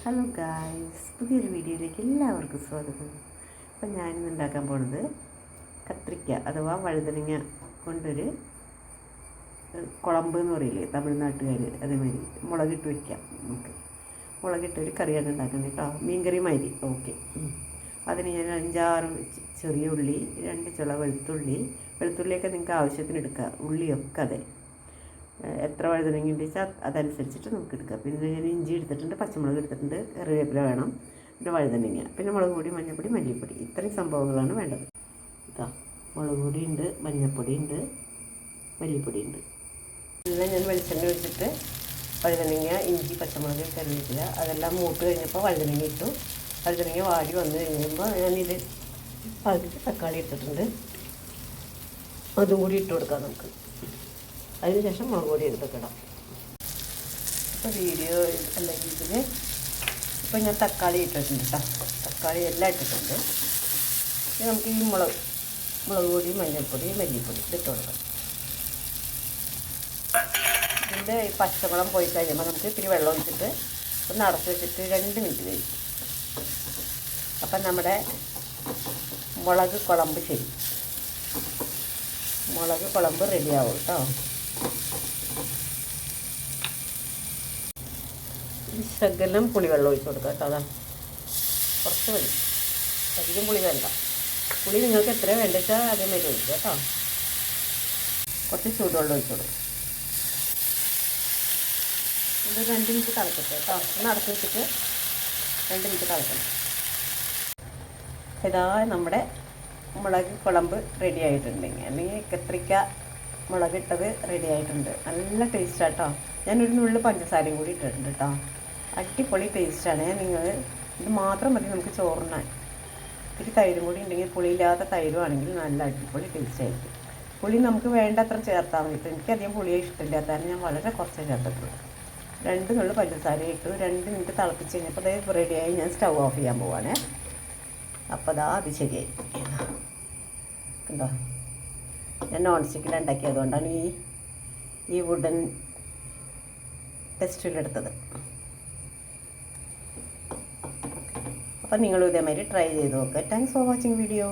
Hello guys, പുതിയൊരു വീഡിയോയിലേക്ക് എല്ലാവർക്കും സ്വാഗതം. അപ്പം ഞാനിന്ന് ഉണ്ടാക്കാൻ പോകുന്നത് കത്രിക്ക അഥവാ വഴുതനങ്ങ കൊണ്ടൊരു കുളമ്പ് എന്ന് പറയില്ലേ തമിഴ്നാട്ടുകാർ, അതേമാതിരി മുളകിട്ട് വയ്ക്കാം. നമുക്ക് മുളകിട്ടൊരു കറിയാണ് ഉണ്ടാക്കുന്നത് കേട്ടോ, മീൻകറി മാതിരി. ഓക്കെ, അതിന് ഞാൻ 5-6 ചെറിയ ഉള്ളി, 2 ചുള വെളുത്തുള്ളിയൊക്കെ നിങ്ങൾക്ക് ആവശ്യത്തിന് എടുക്കുക. ഉള്ളിയൊക്കെ അതെ, എത്ര വഴുതനങ്ങ ഉണ്ടെച്ചാൽ അതനുസരിച്ചിട്ട് നമുക്ക് എടുക്കാം. പിന്നെ ഞാൻ ഇഞ്ചി എടുത്തിട്ടുണ്ട്, പച്ചമുളക് എടുത്തിട്ടുണ്ട്, കറിവേപ്പില വേണം, പിന്നെ വഴുതനങ്ങ, പിന്നെ മുളക് പൊടി, മഞ്ഞൾപ്പൊടി, മല്ലിപ്പൊടി, ഇത്രയും സംഭവങ്ങളാണ് വേണ്ടത്. ഇതാ മുളക് പൊടി ഉണ്ട്, മഞ്ഞൾപ്പൊടി ഉണ്ട്, മല്ലിപ്പൊടി ഉണ്ട്. എല്ലാം ഞാൻ വെളിച്ചെണ്ണ ഒഴിച്ചിട്ട് വഴുതനങ്ങ, ഇഞ്ചി, പച്ചമുളക്, കറിവേപ്പില അതെല്ലാം മൂത്ത് കഴിഞ്ഞപ്പോൾ വഴുതനങ്ങ ഇട്ടു. വഴുതനങ്ങ വാടി വന്ന് കഴിയുമ്പോൾ ഞാനിത് പകുതി തക്കാളി ഇട്ടിട്ടുണ്ട്, അതും കൂടി ഇട്ട് കൊടുക്കാം നമുക്ക്. അതിനുശേഷം മുളക് പൊടി എടുത്തിട്ട് ഇടാം. ഇപ്പോൾ വീഡിയോ അല്ലെങ്കിൽ ഇതിൽ ഇപ്പോൾ ഞാൻ തക്കാളി ഇട്ടിട്ടുണ്ട് കേട്ടോ, തക്കാളി എല്ലാം ഇട്ടിട്ടുണ്ട്. ഇനി നമുക്ക് ഈ മുളക് പൊടി, മഞ്ഞൾപ്പൊടി, മല്ലിപ്പൊടി ഇതിട്ട് കൊടുക്കാം. ഇതിൻ്റെ ഈ പച്ചവെള്ളം പോയി കഴിയുമ്പോൾ നമുക്ക് ഇത്തിരി വെള്ളം ഒഴിച്ചിട്ട് ഒന്ന് അടച്ച് വെച്ചിട്ട് 2 മിനിറ്റ് കഴിയും. അപ്പം നമ്മുടെ മുളക് കുളമ്പ് റെഡിയാവും കേട്ടോ. ശകലം പുളിവെള്ളം ഒഴിച്ച് കൊടുക്കുക കേട്ടോ. അതാ കുറച്ച് മതി, അധികം പുളി വേണ്ട. പുളി നിങ്ങൾക്ക് എത്ര വേണ്ട വെച്ചാൽ അതേമാതിരി ഒഴിക്കുക കേട്ടോ. കുറച്ച് ചൂടുവെള്ളം ഒഴിച്ച് കൊടുക്കും. ഇത് 2 മിനിറ്റ് തിളക്കട്ടെ കേട്ടോ. ഒന്ന് അടച്ച് വെച്ചിട്ട് 2 മിനിറ്റ് തിളക്കണം. ഇതാ നമ്മുടെ മുളക് കുളമ്പ് റെഡി ആയിട്ടുണ്ടെങ്കിൽ, അല്ലെങ്കിൽ കത്രിക്ക മുളകിട്ടത് റെഡി ആയിട്ടുണ്ട്. നല്ല ടേസ്റ്റാണ് കേട്ടോ. ഞാനൊരു നുള്ളു പഞ്ചസാരയും കൂടി ഇട്ടിട്ടുണ്ട് കേട്ടോ. അടിപൊളി ടേസ്റ്റാണ്. നിങ്ങൾ ഇത് മാത്രം മതി നമുക്ക് ചോറിനാൻ. ഇത്തിരി തൈരും കൂടി ഉണ്ടെങ്കിൽ, പുളിയില്ലാത്ത തൈരും ആണെങ്കിൽ നല്ല അടിപൊളി ടേസ്റ്റ് ആയിരിക്കും. പുളി നമുക്ക് വേണ്ടത്ര ചേർത്താൽ മതി. ഇപ്പോൾ എനിക്കധികം പുളിയെ ഇഷ്ടമില്ലാത്ത കാരണം ഞാൻ വളരെ കുറച്ചേ ചേർത്തിട്ടുള്ളൂ. 2 നുള്ളു പഞ്ചസാര ഇട്ടു. 2 മിനിറ്റ് തിളപ്പിച്ച് കഴിഞ്ഞപ്പോൾ അത് റെഡിയായി. ഞാൻ സ്റ്റൗ ഓഫ് ചെയ്യാൻ പോവാണേ. അപ്പോൾ അതാ അത് ശരിയായി. എന്താ ഞാൻ നോൺ സ്റ്റിക്കിൽ ഉണ്ടാക്കിയത്, അതുകൊണ്ടാണ് ഈ വുഡൻ ടെസ്റ്റിലെടുത്തത്. അപ്പം നിങ്ങളും ഇതേമാതിരി ട്രൈ ചെയ്ത് നോക്കുക. Thanks for watching video.